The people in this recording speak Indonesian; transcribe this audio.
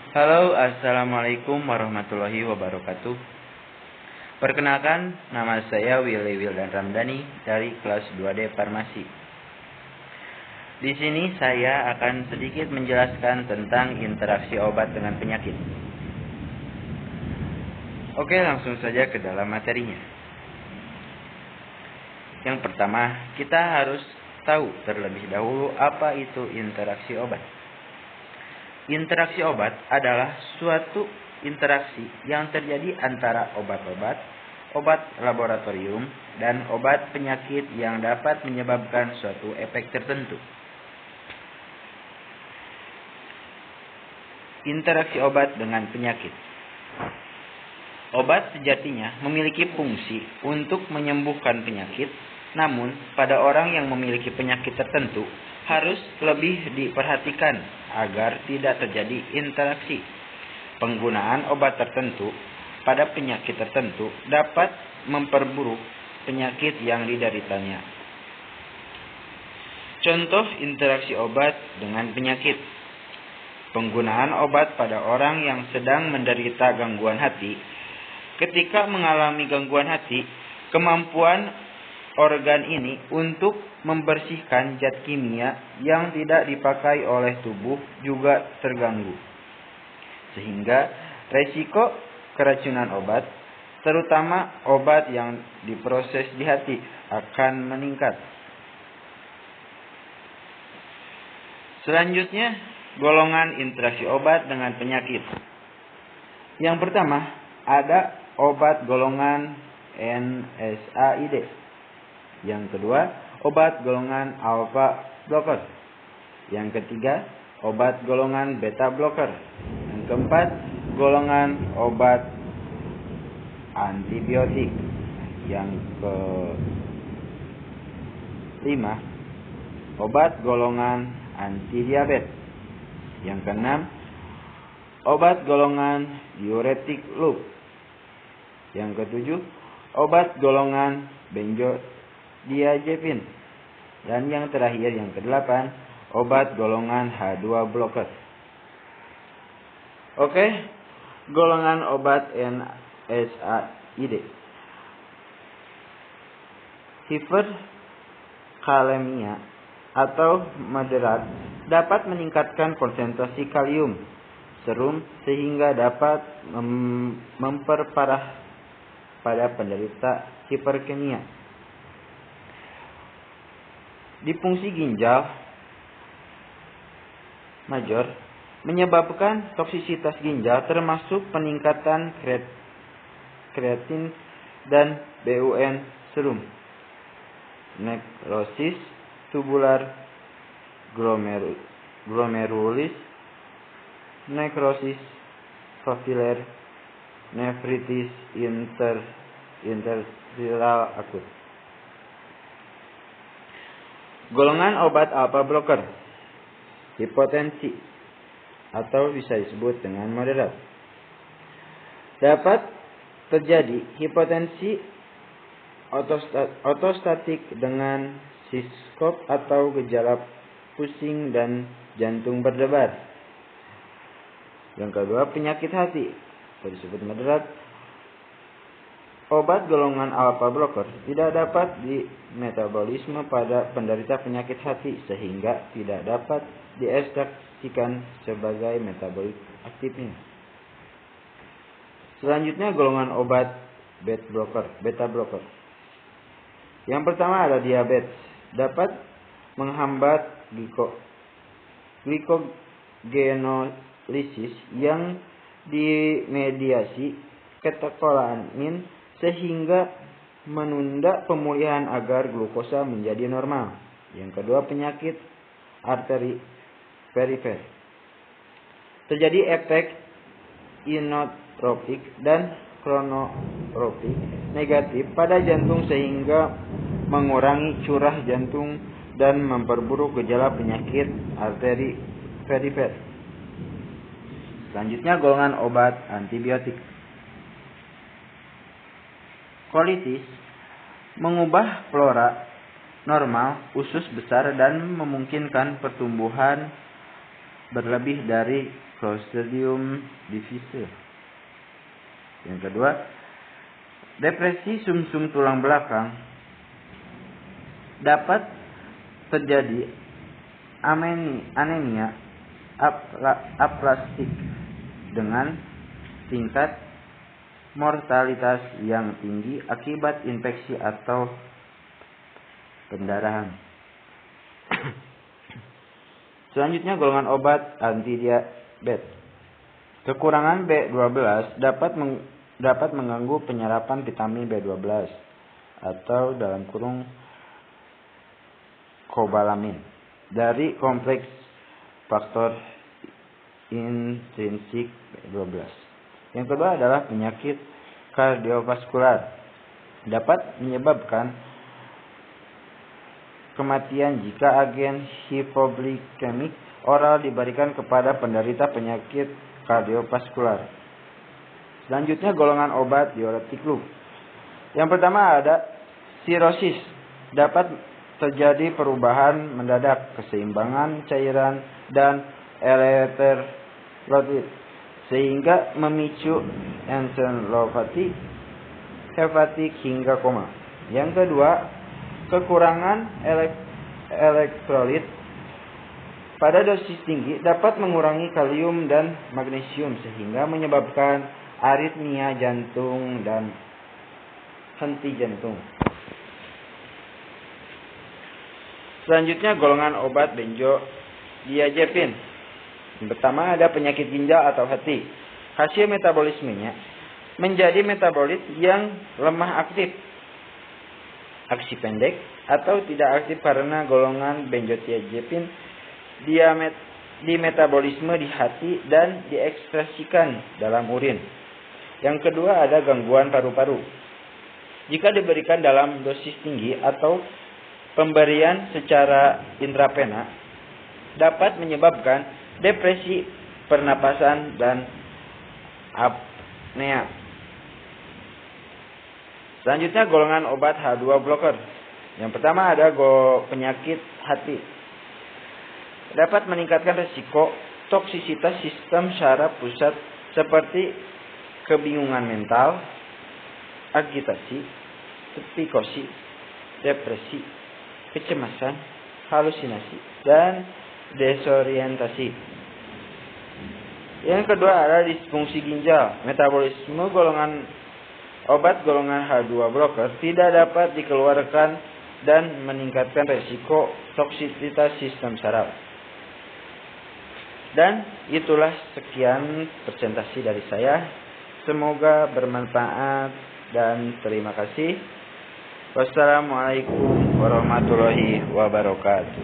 Halo, assalamualaikum warahmatullahi wabarakatuh. Perkenalkan, nama saya Willy Wildan Ramdhani dari kelas 2D Farmasi. Di sini saya akan sedikit menjelaskan tentang interaksi obat dengan penyakit. Oke, langsung saja ke dalam materinya. Yang pertama, kita harus tahu terlebih dahulu apa itu interaksi obat. Interaksi obat adalah suatu interaksi yang terjadi antara obat-obat, obat laboratorium, dan obat penyakit yang dapat menyebabkan suatu efek tertentu. Interaksi obat dengan penyakit. Obat sejatinya memiliki fungsi untuk menyembuhkan penyakit, namun pada orang yang memiliki penyakit tertentu harus lebih diperhatikan agar tidak terjadi interaksi. Penggunaan obat tertentu pada penyakit tertentu dapat memperburuk penyakit yang dideritanya. Contoh interaksi obat dengan penyakit. Penggunaan obat pada orang yang sedang menderita gangguan hati. Ketika mengalami gangguan hati, kemampuan organ ini untuk membersihkan zat kimia yang tidak dipakai oleh tubuh juga terganggu. Sehingga resiko keracunan obat, terutama obat yang diproses di hati, akan meningkat. Selanjutnya, golongan interaksi obat dengan penyakit. Yang pertama, ada obat golongan NSAID. Yang kedua, obat golongan alpha blocker. Yang ketiga, obat golongan beta blocker. Yang keempat, golongan obat antibiotik. Yang kelima, obat golongan antidiabetes. Yang keenam, obat golongan diuretik loop. Yang ketujuh, obat golongan benzodiazepin. Dan yang terakhir, yang kedelapan, obat golongan H2 blocker. Oke, golongan obat NSAID. Hiperkalemia atau moderat dapat meningkatkan konsentrasi kalium serum sehingga dapat memperparah pada penderita hiperkemia. Disfungsi ginjal major menyebabkan toksisitas ginjal termasuk peningkatan kreatin dan BUN serum, nekrosis tubular glomerulis, nekrosis papiler, nefritis interstitial akut. Golongan obat alpha blocker. Hipotensi atau bisa disebut dengan moderat. Dapat terjadi hipotensi ortostatik dengan siskop atau gejala pusing dan jantung berdebar. Yang kedua, penyakit hati disebut moderat. Obat golongan alpha blocker tidak dapat dimetabolisme pada penderita penyakit hati sehingga tidak dapat diekstraksikan sebagai metabolit aktifnya. Selanjutnya, golongan obat beta blocker. Yang pertama ada diabetes, dapat menghambat glikogenolysis yang dimediasi katekolamin sehingga menunda pemulihan agar glukosa menjadi normal. Yang kedua, penyakit arteri perifer. Terjadi efek inotropik dan kronotropik negatif pada jantung sehingga mengurangi curah jantung dan memperburuk gejala penyakit arteri perifer. Selanjutnya, golongan obat antibiotik. Kolitis mengubah flora normal usus besar dan memungkinkan pertumbuhan berlebih dari Clostridium difficile. Yang kedua, depresi sumsum tulang belakang dapat terjadi anemia aplastik dengan tingkat mortalitas yang tinggi akibat infeksi atau pendarahan. Selanjutnya golongan obat antidiabetes. Kekurangan B12 dapat mengganggu penyerapan vitamin B12 atau dalam kurung kobalamin dari kompleks faktor intrinsik B12. Yang kedua adalah penyakit kardiovaskular. Dapat menyebabkan kematian jika agen hipoglikemik oral diberikan kepada penderita penyakit kardiovaskular. Selanjutnya golongan obat diuretik loop. Yang pertama ada sirosis. Dapat terjadi perubahan mendadak keseimbangan cairan dan elektrolit sehingga memicu encephalopati, hepatik hingga koma. Yang kedua, kekurangan elektrolit pada dosis tinggi dapat mengurangi kalium dan magnesium sehingga menyebabkan aritmia jantung dan henti jantung. Selanjutnya golongan obat benzodiazepin. Yang pertama ada penyakit ginjal atau hati. Hasil metabolismenya menjadi metabolit yang lemah aktif, aksi pendek atau tidak aktif karena golongan benzodiazepin di metabolisme di hati dan diekspresikan dalam urin. Yang kedua ada gangguan paru-paru. Jika diberikan dalam dosis tinggi atau pemberian secara intravena dapat menyebabkan depresi pernapasan dan apnea. Selanjutnya golongan obat H2 blocker. Yang pertama ada penyakit hati. Dapat meningkatkan risiko toksisitas sistem syaraf pusat seperti kebingungan mental, agitasi, psikosis, depresi, kecemasan, halusinasi, dan desorientasi. Yang kedua adalah disfungsi ginjal. Metabolisme obat golongan H2 blocker tidak dapat dikeluarkan dan meningkatkan risiko toksisitas sistem saraf. Dan itulah sekian presentasi dari saya. Semoga bermanfaat dan terima kasih. Wassalamualaikum warahmatullahi wabarakatuh.